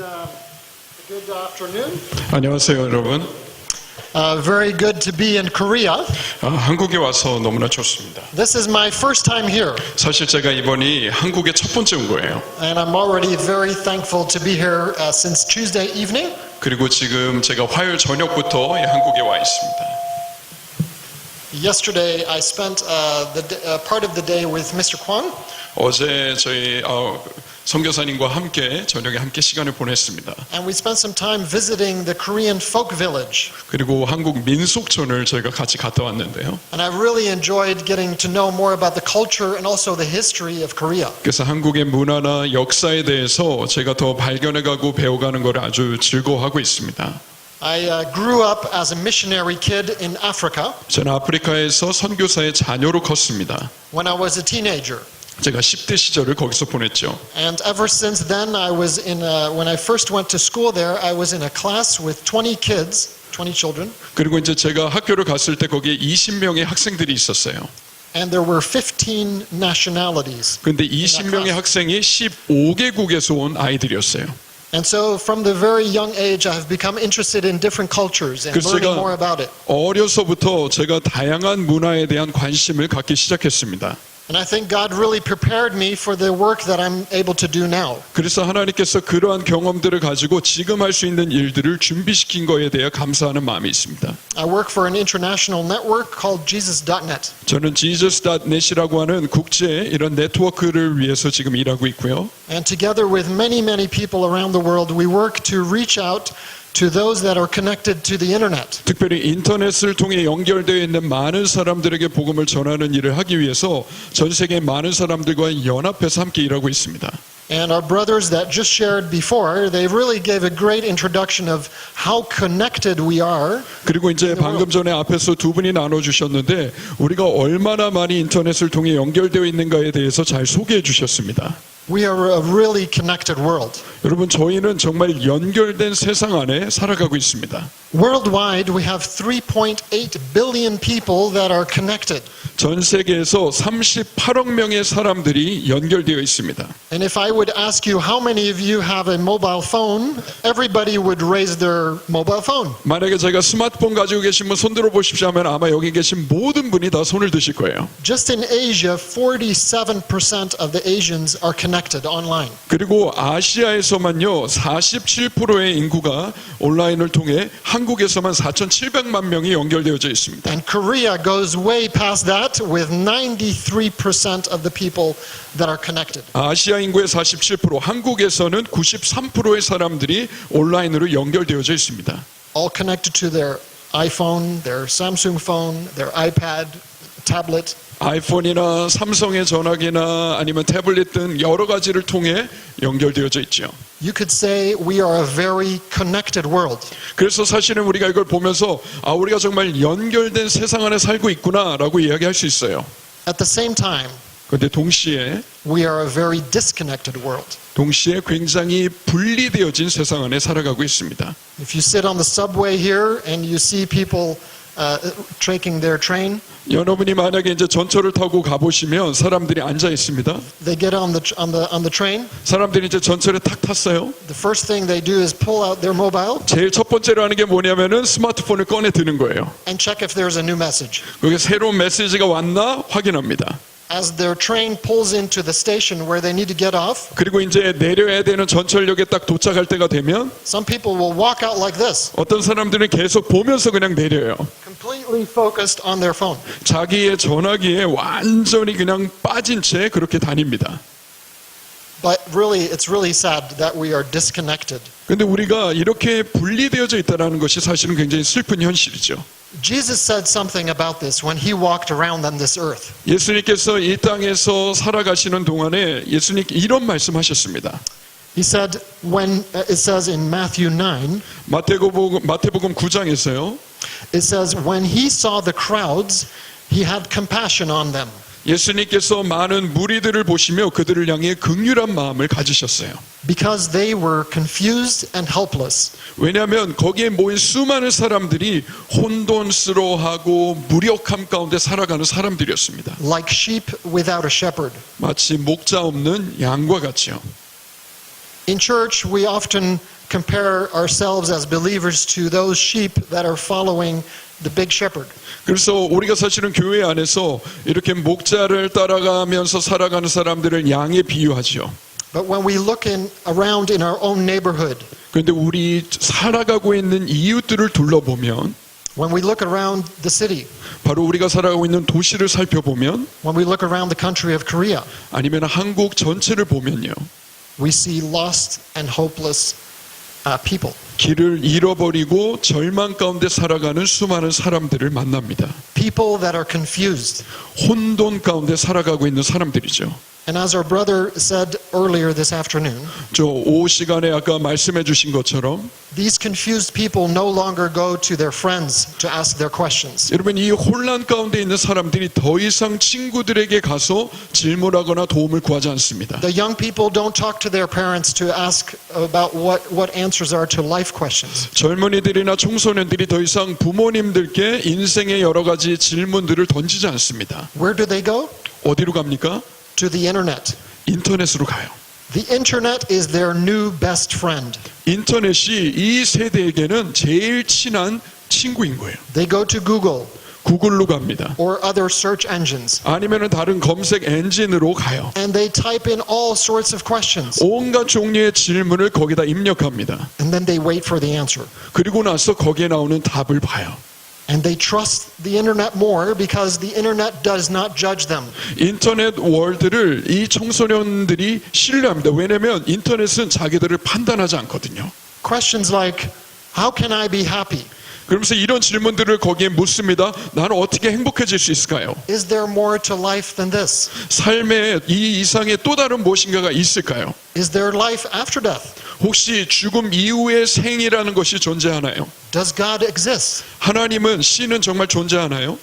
Good afternoon. 안녕하세요, 여러분. Very good to be in Korea. 한국에 와서 너무나 좋습니다. This is my first time here, 사실 제가 이번이 한국에 첫 번째 온 거예요. and I'm already very thankful to be here since Tuesday evening. 그리고 지금 제가 화요일 저녁부터 한국에 와 있습니다. Yesterday, I spent part of the day with Mr. Kwon, 어제 저희 선교사님과 함께 저녁에 함께 시간을 보냈습니다. and we spent some time visiting the Korean folk village. 그리고 한국 민속촌을 저희가 같이 갔다 왔는데요. And I really enjoyed getting to know more about the culture and also the history of Korea. 그래서 한국의 문화나 역사에 대해서 제가 더 발견해가고 배워가는 걸 아주 즐거워하고 있습니다. I grew up as a missionary kid in Africa 저는 아프리카에서 선교사의 자녀로 컸습니다. when I was a teenager. 제가 10대 시절을 거기서 보냈죠. And ever since then, when I first went to school there, I was in a class with 20 kids, 20 children, 그리고 이제 제가 학교를 갔을 때 거기에 20명의 학생들이 있었어요. and there were 15 nationalities. 근데 20명의 학생이 15개국에서 온 아이들이었어요. And so from the very young age, I have become interested in different cultures and 그래서 learning 제가 more about it. 어려서부터 제가 다양한 문화에 대한 관심을 갖기 시작했습니다. And I think God really prepared me for the work that I'm able to do now. 그래서 하나님께서 그러한 경험들을 가지고 지금 할 수 있는 일들을 준비시킨 거에 대해 감사하는 마음이 있습니다. I work for an international network called Jesus.net. 저는 Jesus.net이라고 하는 국제 이런 네트워크를 위해서 지금 일하고 있고요. And together with many people around the world, we work to reach out to those that are connected to the internet. 특별히 인터넷을 통해 연결되어 있는 많은 사람들에게 복음을 전하는 일을 하기 위해서 전 세계 많은 사람들과 연합해서 함께 일하고 있습니다. And our brothers that just shared before, they really gave a great introduction of how connected we are. 그리고 이제 방금 전에 앞에서 두 분이 나눠주셨는데 우리가 얼마나 많이 인터넷을 통해 연결되어 있는가에 대해서 잘 소개해 주셨습니다. We are a really connected world. 여러분 저희는 정말 연결된 세상 안에 살아가고 있습니다. Worldwide, we have 3.8 billion people that are connected. 전 세계에서 38억 명의 사람들이 연결되어 있습니다. And if I would ask you how many of you have a mobile phone, everybody would raise their mobile phone. 만약에 제가 스마트폰 가지고 계신 분 손 들어보십시오 하면 아마 여기 계신 모든 분이 다 손을 드실 거예요. Just in Asia, 47% of the Asians are connected online. 그리고 아시아에서만요 47%의 인구가 온라인을 통해 한국에서만 4,700만 명이 연결되어져 있습니다. And Korea goes way past that with 93% of the people that are connected. 아시아 인구의 47%, 한국에서는 93%의 사람들이 온라인으로 연결되어져 있습니다. All connected to their iPhone, their Samsung phone, their iPad, tablet. 아이폰이나 삼성의 전화기나 아니면 태블릿 등 여러 가지를 통해 연결되어져 있죠. You could say we are a very connected world. 그래서 사실은 우리가 이걸 보면서 우리가 정말 연결된 세상 안에 살고 있구나라고 이야기할 수 있어요. At the same time, 그런데 동시에 we are a very disconnected world. 굉장히 분리되어진 세상 안에 살아가고 있습니다. If you sit on the subway here and you see people taking their train, 여러분이 만약에 이제 전철을 타고 가보시면 사람들이 앉아 있습니다. they get on the train. 사람들이 이제 전철에 탁 탔어요. The first thing they do is pull out their mobile 제일 첫 번째로 하는 게 뭐냐면은 스마트폰을 꺼내 드는 거예요. and check if there's a new message. 거기에 새로운 메시지가 왔나 확인합니다. As their train pulls into the station where they need to get off, 그리고 이제 내려야 되는 전철역에 딱 도착할 때가 되면 some people will walk out like this, 어떤 사람들은 계속 보면서 그냥 내려요. completely focused on their phone. 자기의 전화기에 완전히 그냥 빠진 채 그렇게 다닙니다. But really, it's really sad that we are disconnected. 근데 우리가 이렇게 분리되어져 있다는 것이 사실은 굉장히 슬픈 현실이죠. Jesus said something about this when he walked around on this earth. 예수님께서 이 땅에서 살아가시는 동안에 예수님 이런 말씀하셨습니다. He said, when it says in Matthew 9, 마태복음 9장에서요. it says, when he saw the crowds, he had compassion on them. 예수님께서 많은 무리들을 보시며 그들을 향해 긍휼한 마음을 가지셨어요. Because they were confused and helpless. 왜냐하면 거기에 모인 수많은 사람들이 혼돈스러워하고 무력함 가운데 살아가는 사람들이었습니다. Like sheep without a shepherd. 마치 목자 없는 양과 같죠. In church, we often compare ourselves as believers to those sheep that are following the big shepherd. 그래서 우리가 사실은 교회 안에서 이렇게 목자를 따라가면서 살아가는 사람들을 양에 비유하죠. But when we look around in our own neighborhood, 그런데 우리 살아가고 있는 이웃들을 둘러보면, when we look around the city, 바로 우리가 살아가고 있는 도시를 살펴보면, when we look around the country of Korea, 아니면 한국 전체를 보면요, we see lost and hopeless people. 길을 잃어버리고 절망 가운데 살아가는 수많은 사람들을 만납니다. People that are confused. 혼돈 가운데 살아가고 있는 사람들이죠. And as our brother said earlier this afternoon, 저 오후 시간에 아까 말씀해 주신 것처럼 these confused people no longer go to their friends to ask their questions. 여러분, 이 혼란 가운데 있는 사람들이 더 이상 친구들에게 가서 질문하거나 도움을 구하지 않습니다. The young people don't talk to their parents to ask about what answers are to life questions. 젊은이들이나 청소년들이 더 이상 부모님들께 인생의 여러 가지 질문들을 던지지 않습니다. Where do they go? 어디로 갑니까? To the internet. 인터넷으로 가요. The internet is their new best friend. 인터넷이 이 세대에게는 제일 친한 친구인 거예요. They go to Google 구글로 갑니다. or other search engines, 아니면 다른 검색 엔진으로 가요. and they type in all sorts of questions, 온갖 종류의 질문을 거기다 입력합니다. and then they wait for the answer. 그리고 나서 거기에 나오는 답을 봐요. And they trust the internet more because the internet does not judge them. 인터넷 월드를 이 청소년들이 신뢰합니다. 왜냐하면 인터넷은 자기들을 판단하지 않거든요. Questions like, how can I be happy? 그러면서 이런 질문들을 거기에 묻습니다. 나는 어떻게 행복해질 수 있을까요? Is there more to life than this? 삶에 이 이상의 또 다른 무엇인가가 있을까요? Is there life after death? 혹시 죽음 이후의 생이라는 것이 존재하나요? Does God exist? 하나님은, 신은 정말 존재하나요?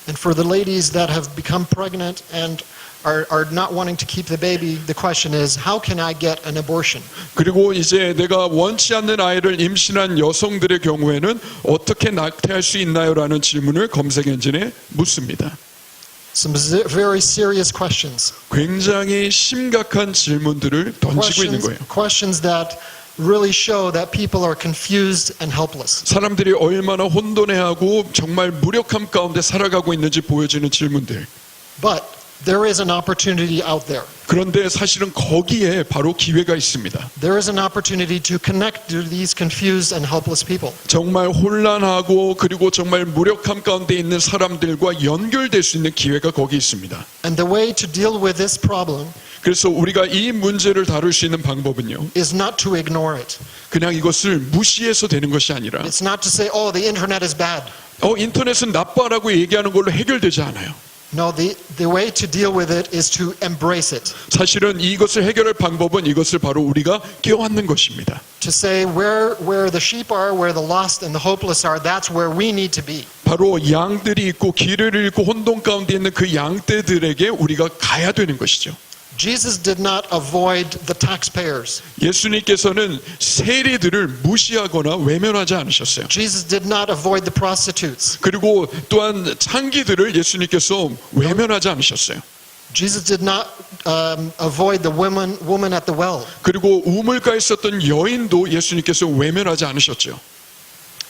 And for the ladies that have become pregnant and are not wanting to keep the baby, the question is, how can I get an abortion? 그리고 이제 내가 원치 않는 아이를 임신한 여성들의 경우에는 어떻게 낙태할 수 있나요? 라는 질문을 검색 엔진에 묻습니다. Some very serious questions. 굉장히 심각한 질문들을 던지고 있는 거예요. Questions that really show that people are confused and helpless. 사람들이 얼마나 혼돈해하고 정말 무력함 가운데 살아가고 있는지 보여지는 질문들. But there is an opportunity out there. 그런데 사실은 거기에 바로 기회가 있습니다. There is an opportunity to connect to these confused and helpless people. 정말 혼란하고 그리고 정말 무력함 가운데 있는 사람들과 연결될 수 있는 기회가 거기 있습니다. And the way to deal with this problem 그래서 우리가 이 문제를 다룰 수 있는 방법은요, is not to ignore it. 그냥 이것을 무시해서 되는 것이 아니라 It's not to say, oh, the internet is bad. 인터넷은 나빠라고 얘기하는 걸로 해결되지 않아요. No, the way to deal with it is to embrace it. 사실은 이것을 해결할 방법은 이것을 바로 우리가 껴안는 것입니다. To say where the sheep are, where the lost and the hopeless are, that's where we need to be. 바로 양들이 있고 길을 잃고 혼돈 가운데 있는 그 양떼들에게 우리가 가야 되는 것이죠. Jesus did not avoid the taxpayers. 예수님께서는 세리들을 무시하거나 외면하지 않으셨어요. Jesus did not avoid the prostitutes. 그리고 또한 창기들을 예수님께서 외면하지 않으셨어요. Jesus did not avoid the woman at the well. 그리고 우물가에 있었던 여인도 예수님께서 외면하지 않으셨죠.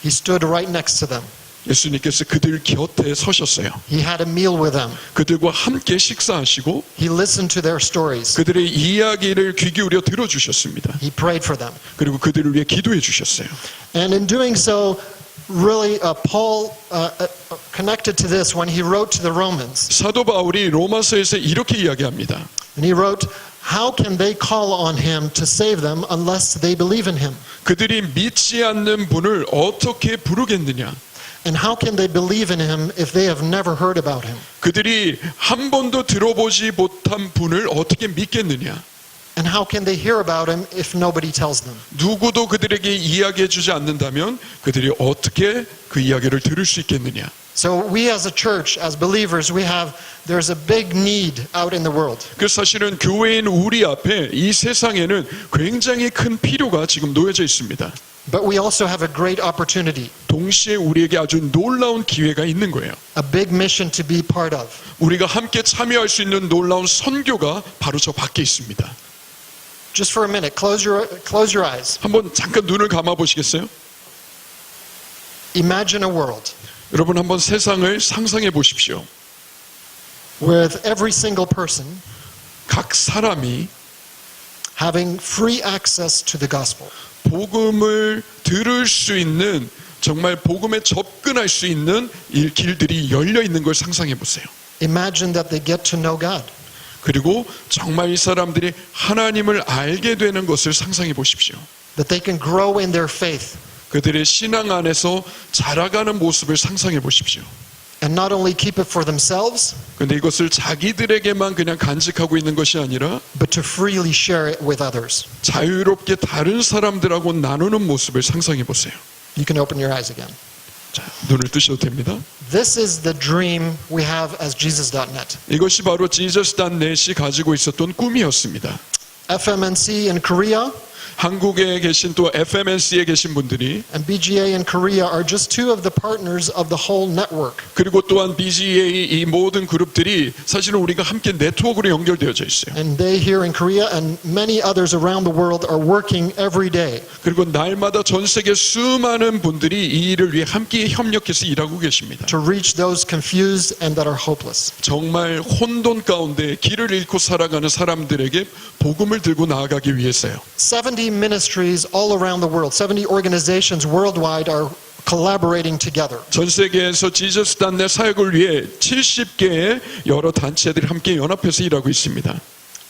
He stood right next to them. 예수님께서 그들 곁에 서셨어요. He had a meal with them. 그들과 함께 식사하시고 He listened to their stories. 그들의 이야기를 귀 기울여 들어주셨습니다. He prayed for them. 그리고 그들을 위해 기도해 주셨어요. And in doing so, really, Paul connected to this when he wrote to the Romans. 사도 바울이 로마서에서 이렇게 이야기합니다. And he wrote, how can they call on him to save them unless they believe in him? 그들이 믿지 않는 분을 어떻게 부르겠느냐? And how can they believe in him if they have never heard about him? 그들이 한 번도 들어보지 못한 분을 어떻게 믿겠느냐? And how can they hear about him if nobody tells them? 누구도 그들에게 이야기해 주지 않는다면 그들이 어떻게 그 이야기를 들을 수 있겠느냐? So we as a church, as believers, there's a big need out in the world. 그래서 사실은 교회인 우리 앞에 이 세상에는 굉장히 큰 필요가 지금 놓여져 있습니다. But we also have a great opportunity, 동시에 우리에게 아주 놀라운 기회가 있는 거예요. a big mission to be part of. 우리가 함께 참여할 수 있는 놀라운 선교가 바로 저 밖에 있습니다. Just for a minute, close your eyes. 한번 잠깐 눈을 감아 보시겠어요? Imagine a world 여러분 한번 세상을 상상해 보십시오. with every single person 각 사람이 having free access to the gospel. 복음을 들을 수 있는 정말 복음에 접근할 수 있는 길들이 열려 있는 걸 상상해 보세요. Imagine that they get to know God. 그리고 정말 이 사람들이 하나님을 알게 되는 것을 상상해 보십시오. That they can grow in their faith. 그들의 신앙 안에서 자라가는 모습을 상상해 보십시오. And not only keep it for themselves, 그런데 이것을 자기들에게만 그냥 간직하고 있는 것이 아니라 but to freely share it with others. 자유롭게 다른 사람들하고 나누는 모습을 상상해 보세요. You can open your eyes again. 자, 눈을 뜨셔도 됩니다. This is the dream we have as Jesus.net. 이것이 바로 Jesus.net이 가지고 있었던 꿈이었습니다. FMNC in Korea 한국에 계신 또 FMNC에 계신 분들이 and BGA in Korea are just two of the partners of the whole network. 그리고 또한 BGA 이 모든 그룹들이 사실은 우리가 함께 네트워크로 연결되어져 있어요. And they here in Korea and many others around the world are working every day 그리고 날마다 전 세계 수많은 분들이 이 일을 위해 함께 협력해서 일하고 계십니다. to reach those confused and that are hopeless. 정말 혼돈 가운데 길을 잃고 살아가는 사람들에게 복음을 들고 나아가기 위해서요. 70 ministries all around the world, 70 organizations worldwide are collaborating together. 전 세계에서 지저스단넷 사역을 위해 70개의 여러 단체들이 함께 연합해서 일하고 있습니다.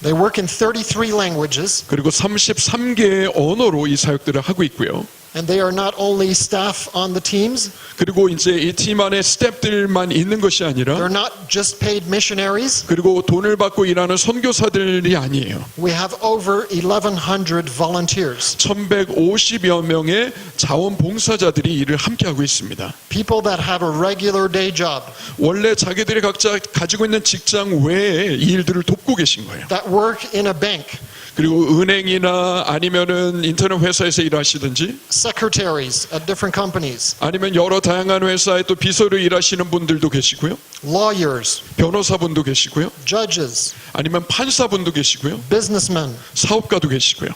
They work in 33 languages 그리고 33개의 언어로 이 사역들을 하고 있고요. and they are not only staff on the teams, 그리고 이제 이 팀 안에 스태프들만 있는 것이 아니라 they're not just paid missionaries. 그리고 돈을 받고 일하는 선교사들이 아니에요. We have over 1,100 volunteers, 1150여 명의 자원봉사자들이 일을 함께하고 있습니다. people that have a regular day job, 원래 자기들이 각자 가지고 있는 직장 외에 이 일들을 돕고 계신 거예요. that work in a bank, 그리고 은행이나 아니면은 인터넷 회사에서 일하시든지 secretaries at different companies, 아니면 여러 다양한 회사에 또 비서로 일하시는 분들도 계시고요. lawyers, 변호사분도 계시고요. judges, 아니면 판사분도 계시고요. businessmen, 사업가도 계시고요.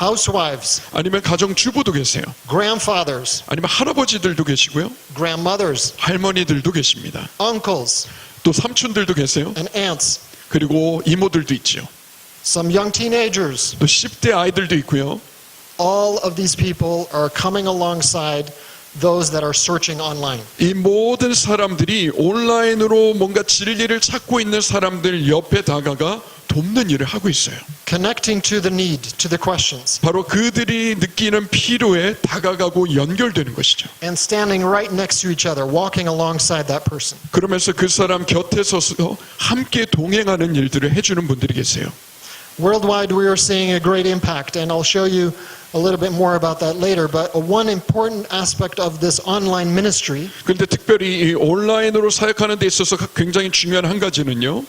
housewives, 아니면 가정주부도 계세요. grandfathers, 아니면 할아버지들도 계시고요. grandmothers, 할머니들도 계십니다. uncles, 또 삼촌들도 계세요. and aunts, 그리고 이모들도 있죠. some young teenagers. 또 10대 아이들도 있고요. All of these people are coming alongside those that are searching online. 이 모든 사람들이 온라인으로 뭔가 진리를 찾고 있는 사람들 옆에 다가가 돕는 일을 하고 있어요. Connecting to the need, to the questions, 바로 그들이 느끼는 필요에 다가가고 연결되는 것이죠. and standing right next to each other, walking alongside that person. 그러면서 그 사람 곁에 서서 함께 동행하는 일들을 해주는 분들이 계세요. Worldwide, we are seeing a great impact, and I'll show you a little bit more about that later. But one important aspect of this online ministry 그런데 특별히 이 온라인으로 사역하는 데 있어서 굉장히 중요한 한 가지는요.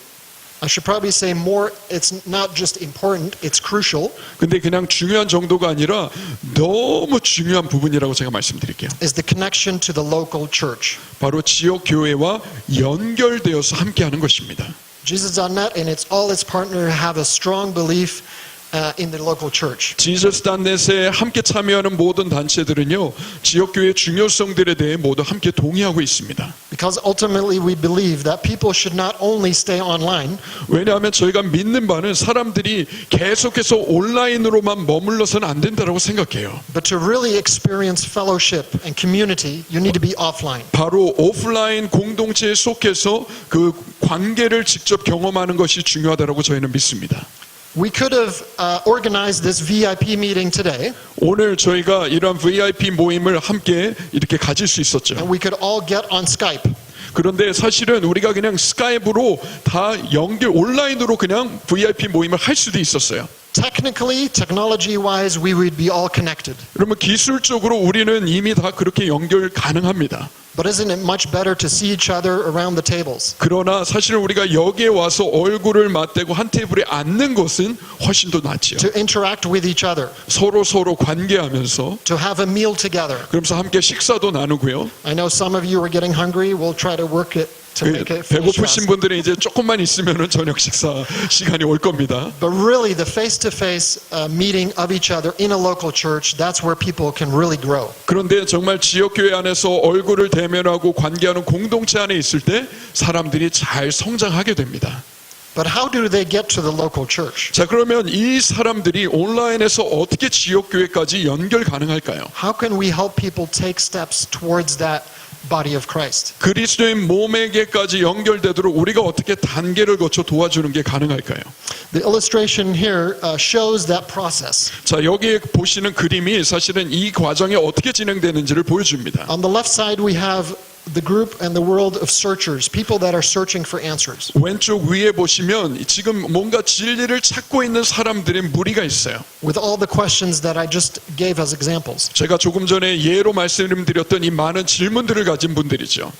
I should probably say more, it's not just important, it's crucial, 근데 그냥 중요한 정도가 아니라 너무 중요한 부분이라고 제가 말씀드릴게요. is the connection to the local church. 바로 지역 교회와 연결되어서 함께하는 것입니다. Jesus.net and all its partners have a strong belief in the local church. 지저스단넷에 함께 참여하는 모든 단체들은요, 지역 교회의 중요성들에 대해 모두 함께 동의하고 있습니다. Because ultimately we believe that people should not only stay online, 왜냐하면 저희가 믿는 바는 사람들이 계속해서 온라인으로만 머물러서는 안 된다고 생각해요. but to really experience fellowship and community, you need to be offline. 바로 오프라인 공동체에 속해서 그 관계를 직접 경험하는 것이 중요하다고 저희는 믿습니다. We could have organized this VIP meeting today, 오늘 저희가 이런 VIP 모임을 함께 이렇게 가질 수 있었죠. and we could all get on Skype. 그런데 사실은 우리가 그냥 스카이프로 다 온라인으로 그냥 VIP 모임을 할 수도 있었어요. Technically, technology-wise, we would be all connected. 그러면 기술적으로 우리는 이미 다 그렇게 연결 가능합니다. But isn't it much better to see each other around the tables? 그러나 사실은 우리가 여기에 와서 얼굴을 맞대고 한 테이블에 앉는 것은 훨씬 더 낫지요. To interact with each other, 서로 관계하면서 to have a meal together. 그러면서 함께 식사도 나누고요. I know some of you are getting hungry. We'll try to work it to make it finish 배고프신 fast. 분들은 이제 조금만 있으면은 저녁 식사 시간이 올 겁니다. But really, the face-to-face meeting of each other in a local church, that's where people can really grow. 그런데 정말 지역교회 안에서 얼굴을 대면하고 관계하는 공동체 안에 있을 때 사람들이 잘 성장하게 됩니다. But how do they get to the local church? 자, 그러면 이 사람들이 온라인에서 어떻게 지역교회까지 연결 가능할까요? How can we help people take steps towards that body of Christ? 그리스도의 몸에게까지 연결되도록 우리가 어떻게 단계를 거쳐 도와주는 게 가능할까요? The illustration here shows that process. 자, 여기에 보시는 그림이 사실은 이 과정이 어떻게 진행되는지를 보여줍니다. On the left side, we have the group and the world of searchers, people that are searching for answers. 왼쪽 위에 보시면 지금 뭔가 진리를 찾고 있는 사람들의 무리가 있어요. With all the questions that I just gave as examples. 제가 조금 전에 예로 말씀드렸던 이 많은 질문들을 가진 분들이죠.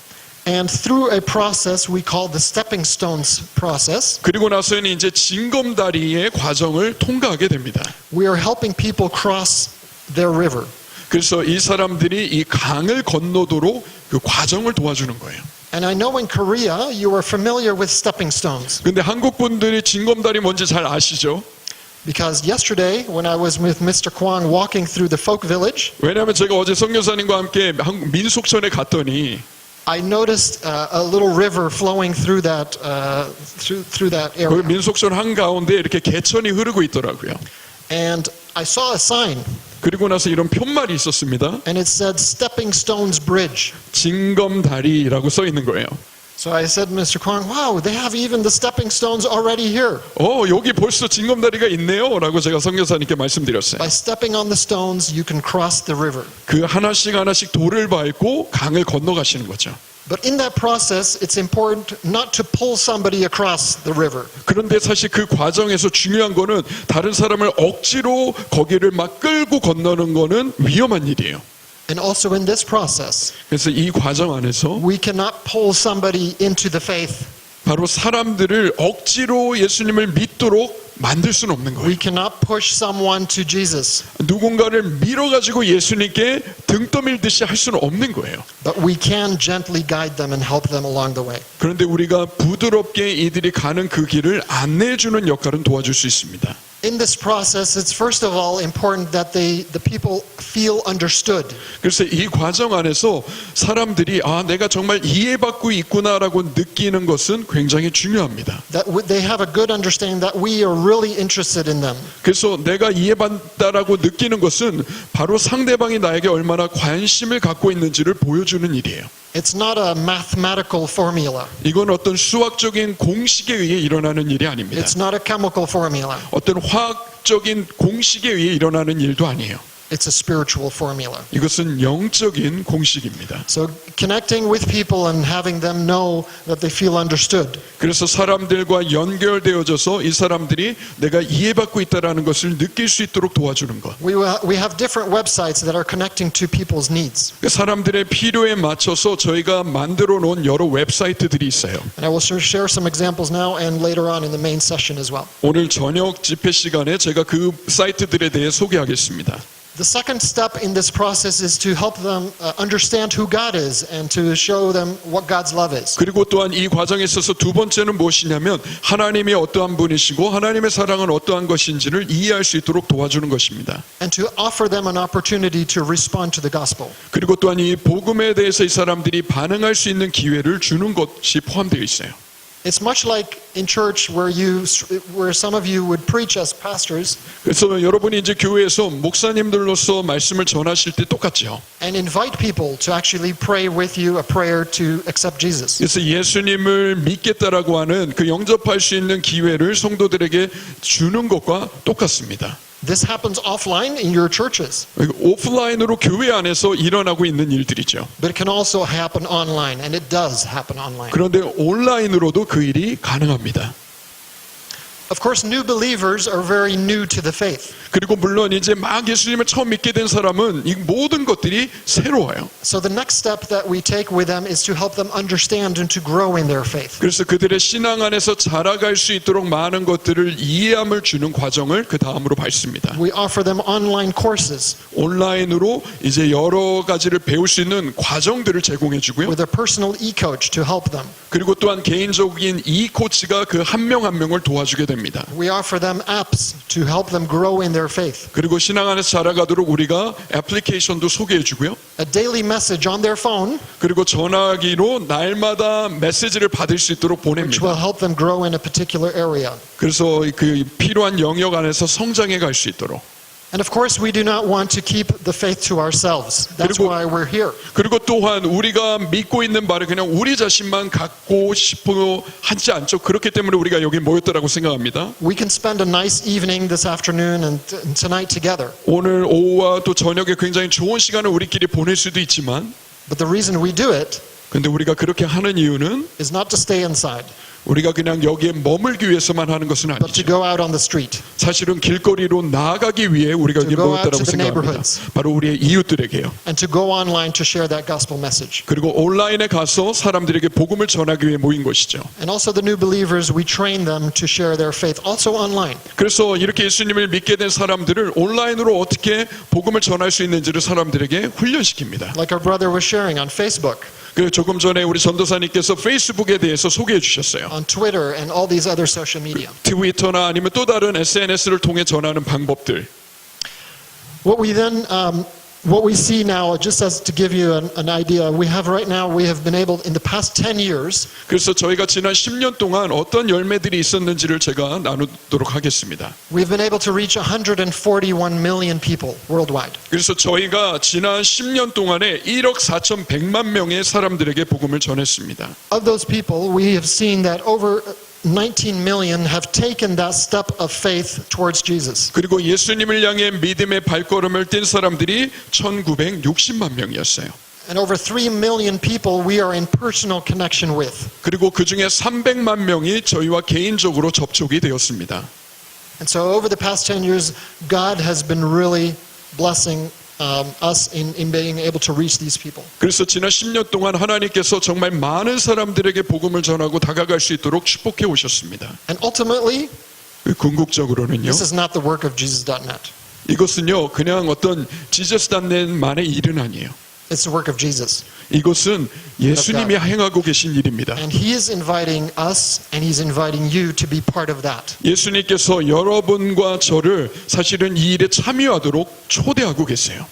And through a process we call the stepping stones process, 그리고 나서는 이제 징검다리의 과정을 통과하게 됩니다. we are helping people cross their river. 그래서 이 사람들이 이 강을 건너도록 그 과정을 도와주는 거예요. And I know in Korea you are familiar with stepping stones. 근데 한국 분들이 징검다리 뭔지 잘 아시죠? Because yesterday when I was with Mr. Kwang walking through the folk village, 왜냐하면 제가 어제 성교사님과 함께 민속촌에 갔더니 I noticed a little river flowing through that through that 거기 area. 민속촌 한가운데 이렇게 개천이 흐르고 있더라고요. And I saw a sign 그리고 나서 이런 편말이 있었습니다. and it said Stepping Stones Bridge. 징검다리라고 써 있는 거예요. So I said, Mr. Kwang, wow, they have even the stepping stones already here. 여기 벌써 징검다리가 있네요 라고 제가 성교사님께 말씀드렸어요. By stepping on the stones, you can cross the river. 그 하나씩 하나씩 돌을 밟고 강을 건너가시는 거죠. But in that process, it's important not to pull somebody across the river. 그런데 사실 그 과정에서 중요한 거는 다른 사람을 억지로 거기를 막 끌고 건너는 거는 위험한 일이에요. And also in this process, 그래서 이 과정 안에서 we cannot pull somebody into the faith. 바로 사람들을 억지로 예수님을 믿도록 만들 수는 없는 거예요. We cannot push someone to Jesus. 누군가를 밀어가지고 예수님께 등 떠밀듯이 할 수는 없는 거예요. But we can gently guide them and help them along the way. 그런데 우리가 부드럽게 이들이 가는 그 길을 안내해주는 역할은 도와줄 수 있습니다. In this process, it's first of all important that the people feel understood. 그래서 이 과정 안에서 사람들이 내가 정말 이해받고 있구나라고 느끼는 것은 굉장히 중요합니다. That they have a good understanding that we are really interested in them. 그래서 내가 이해받다라고 느끼는 것은 바로 상대방이 나에게 얼마나 관심을 갖고 있는지를 보여주는 일이에요. It's not a mathematical formula. 이건 어떤 수학적인 공식에 의해 일어나는 일이 아닙니다. It's not a chemical formula. 어떤 화학적인 공식에 의해 일어나는 일도 아니에요. It's a spiritual formula. 이것은 영적인 공식입니다. So connecting with people and having them know that they feel understood. 그래서 사람들과 연결되어져서 이 사람들이 내가 이해받고 있다는 것을 느낄 수 있도록 도와주는 것. We have different websites that are connecting to people's needs. 사람들의 필요에 맞춰서 저희가 만들어 놓은 여러 웹사이트들이 있어요. And I will share some examples now and later on in the main session as well. 오늘 저녁 집회 시간에 제가 그 사이트들에 대해 소개하겠습니다. The second step in this process is to help them understand who God is and to show them what God's love is. 그리고 또한 이 과정에 있어서 두 번째는 무엇이냐면 하나님이 어떠한 분이시고 하나님의 사랑은 어떠한 것인지를 이해할 수 있도록 도와주는 것입니다. And to offer them an opportunity to respond to the gospel. 그리고 또한 이 복음에 대해서 이 사람들이 반응할 수 있는 기회를 주는 것이 포함되어 있어요. It's much like in church where some of you would preach as pastors 그래서 여러분이 이제 교회에서 목사님들로서 말씀을 전하실 때 똑같죠. and invite people to actually pray with you a prayer to accept Jesus. 그래서 예수님을 믿겠다라고 하는 그 영접할 수 있는 기회를 성도들에게 주는 것과 똑같습니다. This happens offline in your churches, 오프라인으로 교회 안에서 일어나고 있는 일들이죠. but it can also happen online, and it does happen online. 그런데 온라인으로도 그 일이 가능합니다. Of course, new believers are very new to the faith. 그리고 물론 이제 막 예수님을 처음 믿게 된 사람은 이 모든 것들이 새로워요. So the next step that we take with them is to help them understand and to grow in their faith. 그래서 그들의 신앙 안에서 자라갈 수 있도록 많은 것들을 이해함을 주는 과정을 그 다음으로 밟습니다. We offer them online courses 온라인으로 이제 여러 가지를 배울 수 있는 과정들을 제공해 주고요. with a personal e-coach to help them. 그리고 또한 개인적인 이 코치가 그 한 명 한 명을 도와주게 됩니다. We offer them apps to help them grow in their faith. 그리고 신앙 안에서 자라가도록 우리가 애플리케이션도 소개해 주고요. A daily message on their phone 그리고 전화기로 날마다 메시지를 받을 수 있도록 which will 보냅니다. help them grow in a particular area. 그래서 그 필요한 영역 안에서 성장해 갈 수 있도록. And of course, we do not want to keep the faith to ourselves. That's 그리고- why we're here. 그리고 또한 우리가 믿고 있는 바를 그냥 우리 자신만 갖고 싶어 하지 않죠. 그렇기 때문에 우리가 여기 모였다라고 생각합니다. We can spend a nice evening this afternoon and tonight together. 오늘 오후와 또 저녁에 굉장히 좋은 시간을 우리끼리 보낼 수도 있지만 But the reason we do it 근데 우리가 그렇게 하는 이유는 is not to stay inside, 우리가 그냥 여기에 머물기 위해서만 하는 것은 but to 아니죠. go out on the street. 사실은 길거리로 나아가기 위해 우리가 여기 To go out 모였다라고 to the 생각합니다. neighborhoods. 바로 우리의 이웃들에게요. And to go online to share that gospel message. 그리고 온라인에 가서 사람들에게 복음을 전하기 위해 모인 것이죠. And also the new believers, we train them to share their faith, also online. 그래서 이렇게 예수님을 믿게 된 사람들을 온라인으로 어떻게 복음을 전할 수 있는지를 사람들에게 훈련시킵니다. Like our brother was sharing on Facebook, 그 조금 전에 우리 전도사님께서 페이스북에 대해서 소개해 주셨어요. on Twitter, and all these other social media. 트위터나 아니면 또 다른 SNS를 통해 전하는 방법들. What we see now, just as to give you an idea, we have been able, in the past 10 years, 그래서 저희가 지난 10년 동안 어떤 열매들이 있었는지를 제가 나누도록 하겠습니다. we've been able to reach 141 million people worldwide. 그래서 저희가 지난 10년 동안에 1억 4,100만 명의 사람들에게 복음을 전했습니다. Of those people, we have seen that over 19 million have taken that step of faith towards Jesus. 그리고 예수님을 향해 믿음의 발걸음을 뗀 사람들이 1,960만 명이었어요. And over 3 million people we are in personal connection with. 그리고 그 중에 300만 명이 저희와 개인적으로 접촉이 되었습니다. And so over the past 10 years, God has been really blessing us in being able to reach these people. 그래서 지난 10년 동안 하나님께서 정말 많은 사람들에게 복음을 전하고 다가갈 수 있도록 축복해 오셨습니다. And ultimately, 궁극적으로는요. this is not the work of Jesus.net. 이것은요 그냥 어떤 지저스단넷만의 일은 아니에요. It's the work of Jesus. 이것은 예수님이 행하고 계신 일입니다. And He is inviting us and He's inviting you to be part of that. 예수님께서 여러분과 저를 사실은 이 일에 참여하도록 초대하고 계세요.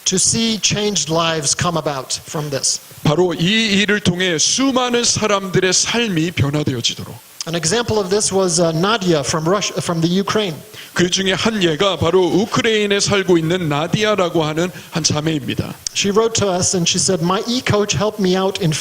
To see changed lives come about from this. 바로 이 일을 통해 수많은 사람들의 삶이 변화되어지도록. An example of this was Nadia from the Ukraine. 그 중에 한 예가 바로 우크라이나에 살고 있는 나디아라고 하는 한 자매입니다. She wrote to us and she said, "My e-coach helped me out in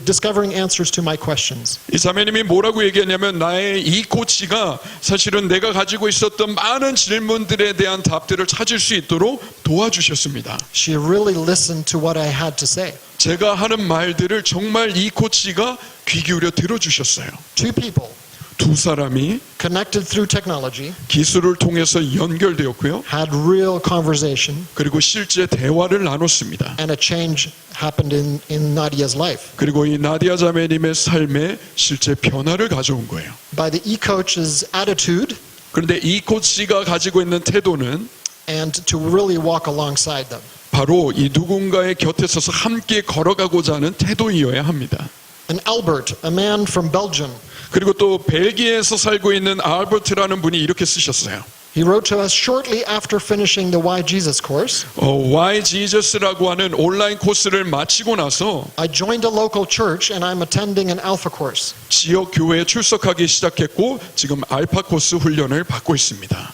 discovering answers to my questions." 이 자매님이 뭐라고 얘기했냐면 나의 이 코치가 사실은 내가 가지고 있었던 많은 질문들에 대한 답들을 찾을 수 있도록 도와주셨습니다. She really listened to what I had to say. 제가 하는 말들을 정말 이 코치가 귀 기울여 들어주셨어요. Two people 두 사람이 connected through technology 기술을 통해서 연결되었고요. had real conversation 그리고 실제 대화를 나눴습니다. and a change happened in Nadia's life. 그리고 이 나디아 자매님의 삶에 실제 변화를 가져온 거예요. By the e-coach's attitude 그런데 이 코치가 가지고 있는 태도는 and to really walk alongside them. 바로 이 누군가의 곁에 서서 함께 걸어가고자 하는 태도이어야 합니다. And Albert, a man from Belgium, 그리고 또 벨기에에서 살고 있는 알버트라는 분이 이렇게 쓰셨어요. he wrote to us shortly after finishing the Why Jesus course. Why Jesus라고 하는 온라인 코스를 마치고 나서 I joined a local church and I'm attending an Alpha course. 지역 교회에 출석하기 시작했고 지금 알파 코스 훈련을 받고 있습니다.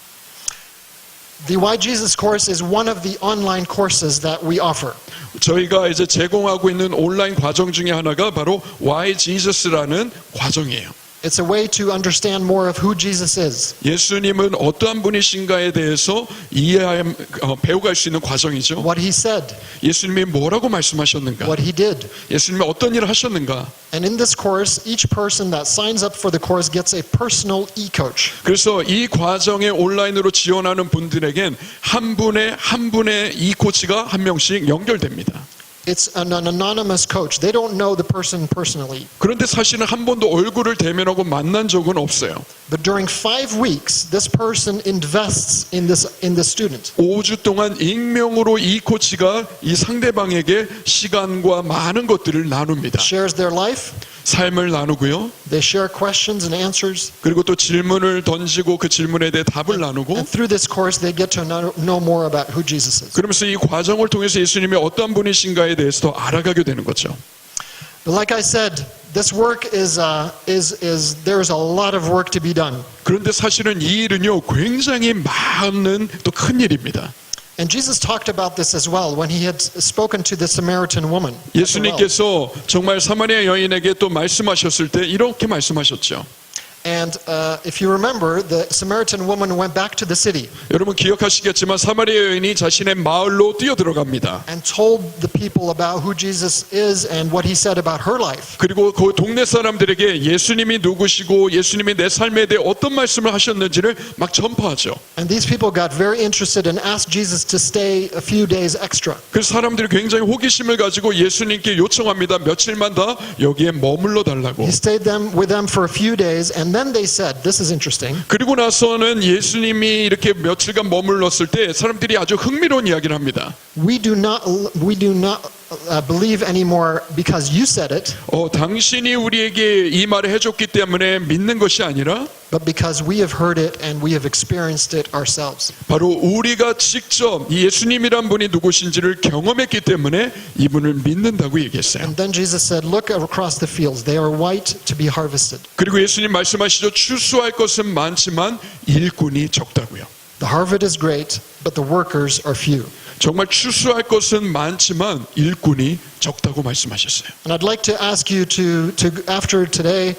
The Why Jesus course is one of the online courses that we offer. 저희가 이제 제공하고 있는 온라인 과정 중에 하나가 바로 Why Jesus라는 과정이에요. It's a way to understand more of who Jesus is. 예수님은 어떠한 분이신가에 대해서 배워갈 수 있는 과정이죠. What he said, 예수님이 뭐라고 말씀하셨는가? what he did. 예수님이 어떤 일을 하셨는가? And in this course, each person that signs up for the course gets a personal e-coach. 그래서 이 과정에 온라인으로 지원하는 분들에겐 한 분의 이 코치가 한 명씩 연결됩니다. It's an anonymous coach. They don't know the person personally. 그런데 사실은 한 번도 얼굴을 대면하고 만난 적은 없어요. But during 5 weeks, this person invests in the student. 5주 동안 익명으로 이 코치가 이 상대방에게 시간과 많은 것들을 나눕니다. Shares their life. 삶을 나누고요. They share questions and answers. 그리고 또 질문을 던지고 그 질문에 대해 답을 나누고 And through this course, they get to know more about who Jesus is. 그러면서 이 과정을 통해서 예수님이 어떠한 분이신가에 대해서 더 알아가게 되는 거죠. But like I said, this work is there's a lot of work to be done. 그런데 사실은 이 일은요 굉장히 많은 또 큰 일입니다. And Jesus talked about this as well when he had spoken to the Samaritan woman. at the well. 예수님께서 정말 사마리아 여인에게 또 말씀하셨을 때 이렇게 말씀하셨죠. And if you remember, the Samaritan woman went back to the city 여러분 기억하시겠지만 사마리아 여인이 자신의 마을로 뛰어들어갑니다. and told the people about who Jesus is and what he said about her life. 그리고 그 동네 사람들에게 예수님이 누구시고 예수님이 내 삶에 대해 어떤 말씀을 하셨는지를 막 전파하죠. And these people got very interested and asked Jesus to stay a few days extra. 그래서 사람들이 굉장히 호기심을 가지고 예수님께 요청합니다. 며칠만 더 여기에 머물러 달라고. He stayed with them for a few days, and then they said, this is interesting. 그리고 나서는 예수님이 이렇게 며칠간 머물렀을 때 사람들이 아주 흥미로운 이야기를 합니다. We do not believe anymore because you said it, 당신이 우리에게 이 말을 해줬기 때문에 믿는 것이 아니라 but because we have heard it and we have experienced it ourselves. 바로 우리가 직접 이 예수님이란 분이 누구신지를 경험했기 때문에 이분을 믿는다고 얘기했어요. And then Jesus said, look across the fields. They are white to be harvested. 그리고 예수님 말씀하시죠. 추수할 것은 많지만 일꾼이 적다고요. The harvest is great, but the workers are few. 정말 추수할 것은 많지만 일꾼이 적다고 말씀하셨어요. And I'd like to ask you to after today,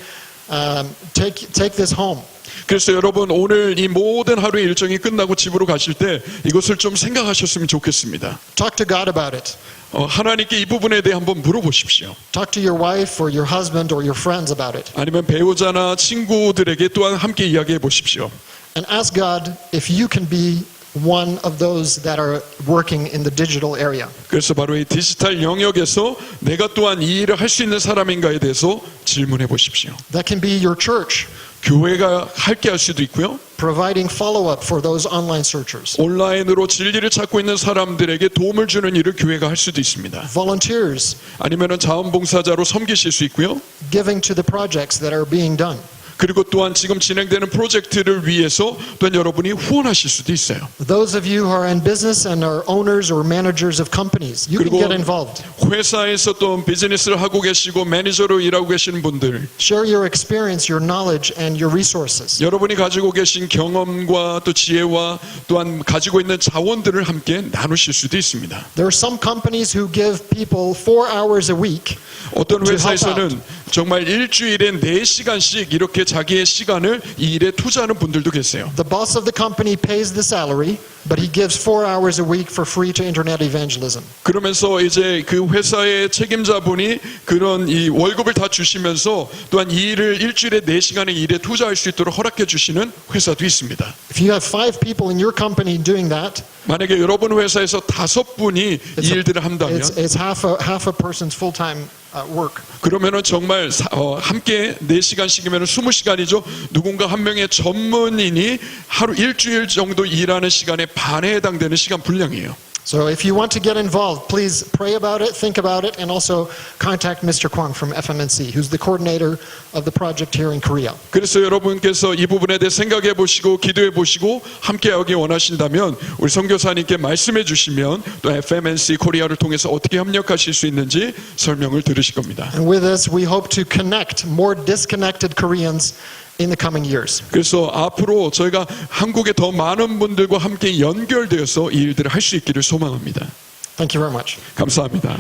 take this home. 그래서 여러분 오늘 이 모든 하루의 일정이 끝나고 집으로 가실 때 이것을 좀 생각하셨으면 좋겠습니다. Talk to God about it. 하나님께 이 부분에 대해 한번 물어보십시오. Talk to your wife or your husband or your friends about it. 아니면 배우자나 친구들에게 또한 함께 이야기해 보십시오. And ask God if you can be one of those that are working in the digital area. 그래서 바로 이 디지털 영역에서 내가 또한 이 일을 할 수 있는 사람인가에 대해서 질문해 보십시오. That can be your church, 교회가 함께 할 수도 있고요. providing follow-up for those online searchers. 온라인으로 진리를 찾고 있는 사람들에게 도움을 주는 일을 교회가 할 수도 있습니다. Volunteers, 아니면은 자원봉사자로 섬기실 수 있고요. giving to the projects that are being done. 그리고 또한 지금 진행되는 프로젝트를 위해서 또한 여러분이 후원하실 수도 있어요. Those of you who are in business and are owners or managers of companies, you can 그리고 get involved. 회사에서 또 비즈니스를 하고 계시고 매니저로 일하고 계시는 분들, Share your experience, your knowledge, and your resources. 여러분이 가지고 계신 경험과 또 지혜와 또한 가지고 있는 자원들을 함께 나누실 수도 있습니다. There are some companies who give people 4 hours a week. 어떤 to help 회사에서는 정말 일주일에 4시간씩 이렇게 자기의 시간을 이 일에 투자하는 분들도 계세요. The boss of the company pays the salary, but he gives 4 hours a week for free to internet evangelism. 그러면서 이제 그 회사의 책임자분이 그런 이 월급을 다 주시면서 또한 이 일을 일주일에 4시간의 일에 투자할 수 있도록 허락해 주시는 회사도 있습니다. If you have 5 people in your company doing that, 만약에 여러분 회사에서 5분이 이 일들을 한다면 it's half a person's full-time work. 그러면은 정말 함께 4시간씩이면 20시간이죠. 누군가 한 명의 전문인이 하루 일주일 정도 일하는 시간의 반에 해당되는 시간 분량이에요. So if you want to get involved, please pray about it, think about it, and also contact Mr. Kwang from FMNC, who's the coordinator of the project here in Korea. 그래서 여러분께서 이 부분에 대해 생각해 보시고 기도해 보시고 함께 하기 원하신다면 우리 선교사님께 말씀해 주시면 또 FMNC 코리아를 통해서 어떻게 협력하실 수 있는지 설명을 들으실 겁니다. And with this, we hope to connect more disconnected Koreans in the coming years. 그래서 앞으로 저희가 한국의 더 많은 분들과 함께 연결되어서 이 일들을 할 수 있기를 소망합니다. Thank you very much. 감사합니다.